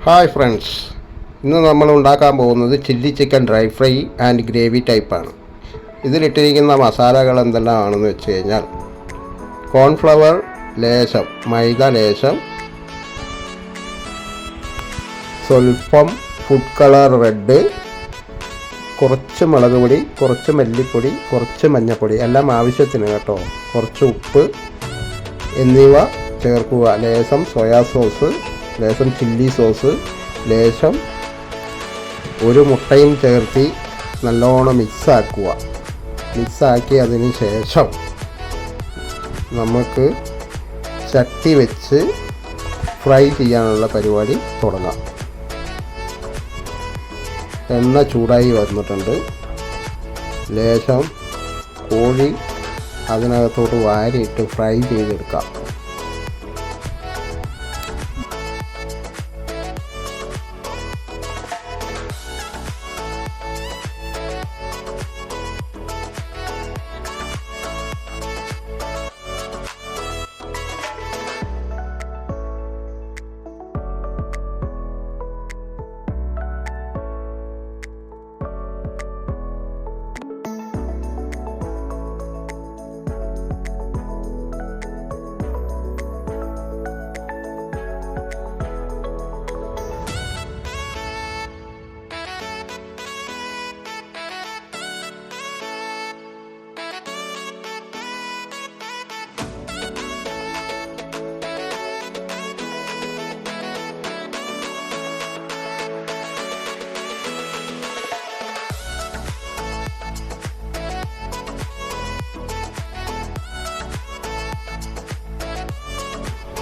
Hi friends, ഇന്ന് നമ്മൾ ഉണ്ടാക്കാൻ പോകുന്നത് chilli chicken dry fry and gravy ടൈപ്പാണ്. ഇതിലിട്ടിരിക്കുന്ന മസാലകൾ എന്തെല്ലാമാണെന്ന് വെച്ച് കഴിഞ്ഞാൽ കോൺഫ്ലവർ ലേശം, മൈദ ലേശം, സ്വല്പം ഫുഡ് കളർ റെഡ്, കുറച്ച് മുളക് പൊടി, കുറച്ച് മല്ലിപ്പൊടി, കുറച്ച് മഞ്ഞൾപ്പൊടി, എല്ലാം ആവശ്യത്തിന് കേട്ടോ, കുറച്ച് ഉപ്പ് എന്നിവ ചേർക്കുക. ലേശം സോയാ സോസ്, ലേശം ചില്ലി സോസ്, ലേശം ഒരു മുട്ടയും ചേർത്ത് നല്ലോണം മിക്സാക്കി അതിന് ശേഷം നമുക്ക് ചട്ടി വെച്ച് ഫ്രൈ ചെയ്യാനുള്ള പരിപാടി തുടങ്ങാം. എണ്ണ ചൂടായി വന്നിട്ടുണ്ട്. ലേശം കോഴി അതിനകത്തോട്ട് വാരിയിട്ട് ഫ്രൈ ചെയ്തെടുക്കാം.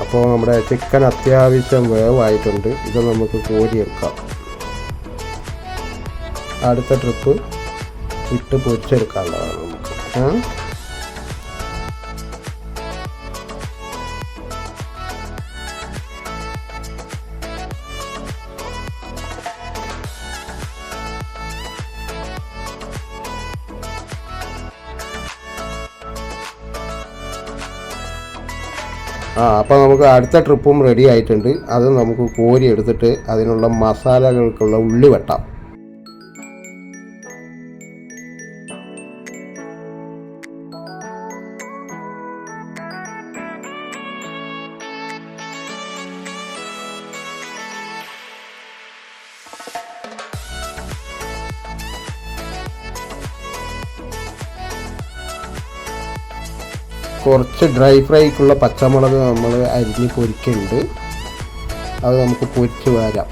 അപ്പോൾ നമ്മുടെ ചിക്കൻ അത്യാവശ്യം വേവായിട്ടുണ്ട്. ഇത് നമുക്ക് കോരിയെടുക്കാം. അടുത്ത ട്രിപ്പ് ഇട്ട് പൊരിച്ചെടുക്കാനുള്ളതാണ് നമുക്ക്. അപ്പോൾ നമുക്ക് അടുത്ത ട്രിപ്പും റെഡി ആയിട്ടുണ്ട്. അത് നമുക്ക് കോരി എടുത്തിട്ട് അതിനുള്ള മസാലകൾക്കുള്ള ഉള്ളി വെട്ടാം. കുറച്ച് ഡ്രൈ ഫ്രൈക്കുള്ള പച്ചമുളക് നമ്മൾ അരിഞ്ഞ് പൊരിക്കുന്നുണ്ട്. അത് നമുക്ക് പൊരിച്ച് വരാം.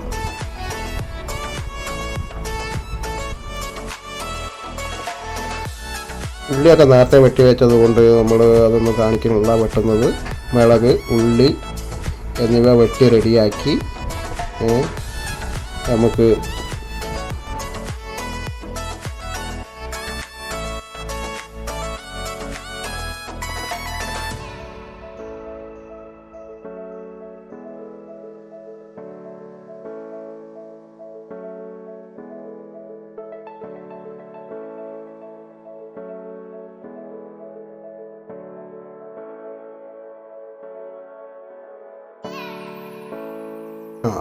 ഉള്ളിയൊക്കെ നേരത്തെ വെട്ടി വെച്ചത് കൊണ്ട് നമ്മൾ അതൊന്ന് കാണിക്കുന്നില്ല. വെട്ടുന്നത് മുളക്, ഉള്ളി എന്നിവ വെട്ടി റെഡിയാക്കി നമുക്ക്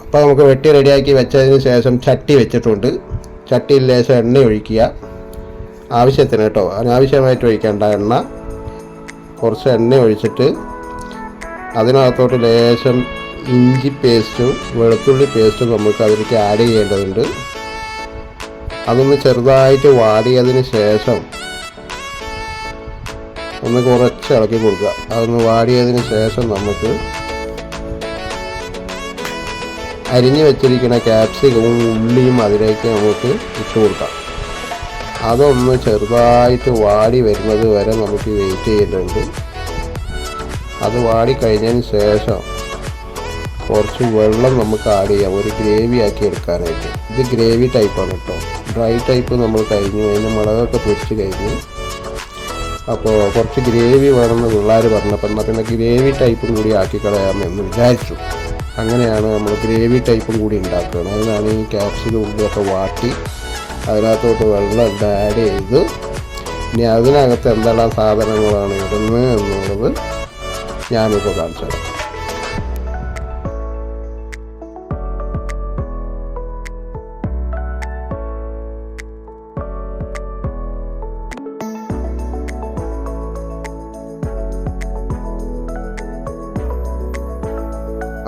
അപ്പോൾ നമുക്ക് വെട്ടി റെഡിയാക്കി വെച്ചതിന് ശേഷം ചട്ടി വെച്ചിട്ടുണ്ട്. ചട്ടിയിൽ ലേശം എണ്ണ ഒഴിക്കുക. ആവശ്യത്തിന് കേട്ടോ, അനാവശ്യമായിട്ട് ഒഴിക്കേണ്ട എണ്ണ. കുറച്ച് എണ്ണ ഒഴിച്ചിട്ട് അതിനകത്തോട്ട് ലേശം ഇഞ്ചി പേസ്റ്റും വെളുത്തുള്ളി പേസ്റ്റും നമുക്ക് അതിലേക്ക് ആഡ് ചെയ്യേണ്ടതുണ്ട്. അതൊന്ന് ചെറുതായിട്ട് വാടിയതിന് ശേഷം ഒന്ന് കുറച്ച് ഇളക്കി കൊടുക്കുക. അതൊന്ന് വാടിയതിന് ശേഷം നമുക്ക് അരിഞ്ഞു വെച്ചിരിക്കുന്ന ക്യാപ്സിക്കവും ഉള്ളിയും അതിലേക്ക് നമുക്ക് ഇട്ട് കൊടുക്കാം. അതൊന്ന് ചെറുതായിട്ട് വാടി വരുന്നത് വരെ നമുക്ക് വെയിറ്റ് ചെയ്യേണ്ടതുണ്ട്. അത് വാടി കഴിഞ്ഞതിന് ശേഷം കുറച്ച് വെള്ളം നമുക്ക് ആഡ് ചെയ്യാം, ഒരു ഗ്രേവി ആക്കി എടുക്കാനായിട്ട്. ഇത് ഗ്രേവി ടൈപ്പാണ് കേട്ടോ. ഡ്രൈ ടൈപ്പ് നമ്മൾ കഴിഞ്ഞു, അതിന് മുളകൊക്കെ പൊരിച്ച് കഴിഞ്ഞു. അപ്പോൾ കുറച്ച് ഗ്രേവി വേണമെന്ന് പിള്ളേർ പറഞ്ഞപ്പോൾ എന്നാൽ പിന്നെ ഗ്രേവി ടൈപ്പും കൂടി ആക്കി കളയാമെന്ന് വിചാരിച്ചു. അങ്ങനെയാണ് നമ്മൾ ഗ്രേവി ടൈപ്പും കൂടി ഉണ്ടാക്കുന്നത്. അതിനാണ് ഈ ക്യാപ്സിക്കം ഉള്ളിയൊക്കെ വാട്ടി അതിനകത്തോട്ട് വെള്ളം ആഡ് ചെയ്ത് ഇനി അതിനകത്ത് എന്തെല്ലാം സാധനങ്ങളാണ് ഇടുന്നത് എന്നുള്ളത് ഞാനിപ്പോൾ കാണിച്ചു തരാം.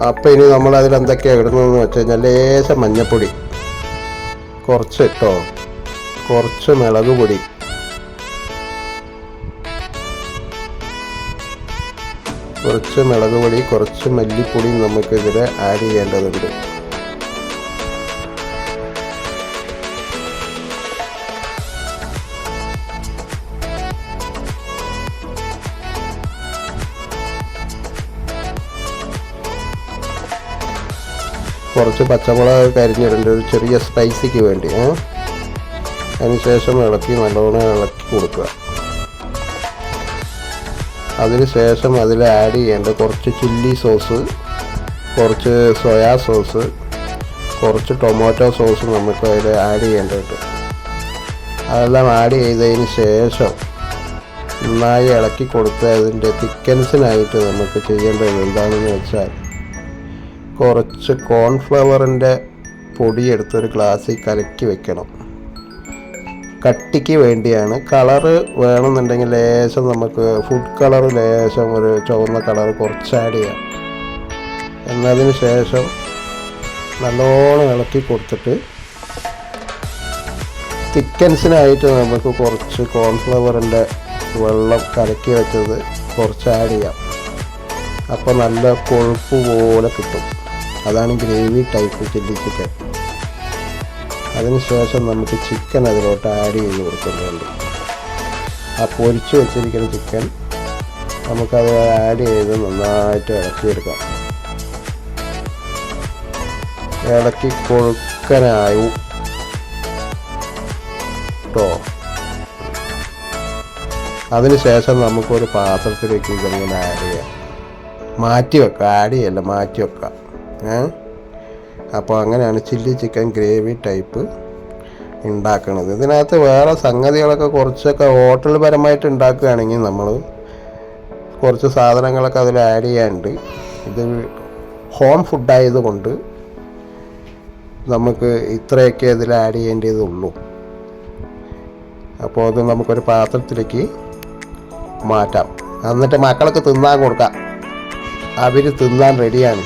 അപ്പോൾ ഇനി നമ്മൾ അതിൽ എന്തൊക്കെയാണ് ഇടുന്നതെന്ന് വെച്ച് കഴിഞ്ഞാൽ ലേശം മഞ്ഞൾപ്പൊടി കുറച്ച് ഇട്ടോ, കുറച്ച് മുളക് പൊടി, കുറച്ച് മല്ലിപ്പൊടി നമുക്കിതിൽ ആഡ് ചെയ്യേണ്ടതുണ്ട്. കുറച്ച് പച്ചമുളക് കരിഞ്ഞിടേണ്ട ഒരു ചെറിയ സ്പൈസിക്ക് വേണ്ടി. അതിനുശേഷം നല്ലോണം ഇളക്കി കൊടുക്കുക. അതിനുശേഷം അതിൽ ആഡ് ചെയ്യേണ്ട കുറച്ച് ചില്ലി സോസ്, കുറച്ച് സോയാ സോസ്, കുറച്ച് ടൊമാറ്റോ സോസ് നമുക്ക് അതിൽ ആഡ് ചെയ്യേണ്ടതുണ്ട്. അതെല്ലാം ആഡ് ചെയ്തതിന് ശേഷം നന്നായി ഇളക്കി കൊടുത്ത് അതിൻ്റെ തിക്കൻസിനായിട്ട് നമുക്ക് ചെയ്യേണ്ടത് എന്താണെന്ന് വെച്ചാൽ കുറച്ച് കോൺഫ്ലവറിൻ്റെ പൊടി എടുത്തൊരു ഗ്ലാസ്സിൽ കലക്കി വെക്കണം. കട്ടിക്ക് വേണ്ടിയാണ്. കളറ് വേണമെന്നുണ്ടെങ്കിൽ ലേശം നമുക്ക് ഫുഡ് കളർ ലേശം ഒരു ചുവന്ന കളർ കുറച്ച് ആഡ് ചെയ്യാം. എന്നതിന് ശേഷം നല്ലോണം ഇളക്കി കൊടുത്തിട്ട് തിക്കൻസിനായിട്ട് നമുക്ക് കുറച്ച് കോൺഫ്ലവറിൻ്റെ വെള്ളം കലക്കി വെച്ചത് കുറച്ച് ആഡ് ചെയ്യാം. അപ്പോൾ നല്ല കൊഴുപ്പ് പോലെ കിട്ടും. അതാണ് ഗ്രേവി ടൈപ്പ് ചില്ലി ചിക്കൻ. അതിനുശേഷം നമുക്ക് ചിക്കൻ അതിലോട്ട് ആഡ് ചെയ്ത് കൊടുക്കുന്നുണ്ട്. ആ പൊരിച്ച് വെച്ചിരിക്കുന്ന ചിക്കൻ നമുക്കത് ആഡ് ചെയ്ത് നന്നായിട്ട് ഇളക്കിയെടുക്കാം. ഇളക്കി കൊഴുക്കനായി കേട്ടോ. അതിനുശേഷം നമുക്കൊരു പാത്രത്തിലേക്ക് ഇങ്ങനെ ആഡ് ചെയ്യാം. മാറ്റി വെക്കാം, ആഡ് ചെയ്യല്ല, മാറ്റി വെക്കാം. അപ്പോൾ അങ്ങനെയാണ് ചില്ലി ചിക്കൻ ഗ്രേവി ടൈപ്പ് ഉണ്ടാക്കുന്നത്. ഇതിനകത്ത് വേറെ സംഗതികളൊക്കെ കുറച്ചൊക്കെ ഹോട്ടൽ പരമായിട്ട് ഉണ്ടാക്കുകയാണെങ്കിൽ നമ്മൾ കുറച്ച് സാധനങ്ങളൊക്കെ അതിൽ ആഡ് ചെയ്യാനുണ്ട്. ഇത് ഹോം ഫുഡായതുകൊണ്ട് നമുക്ക് ഇത്രയൊക്കെ അതിൽ ആഡ് ചെയ്യേണ്ടതുള്ളൂ. അപ്പോൾ അത് നമുക്കൊരു പാത്രത്തിലേക്ക് മാറ്റാം. എന്നിട്ട് മക്കൾക്ക് തിന്നാൻ കൊടുക്കാം. അവർ തിന്നാൻ റെഡിയാണ്.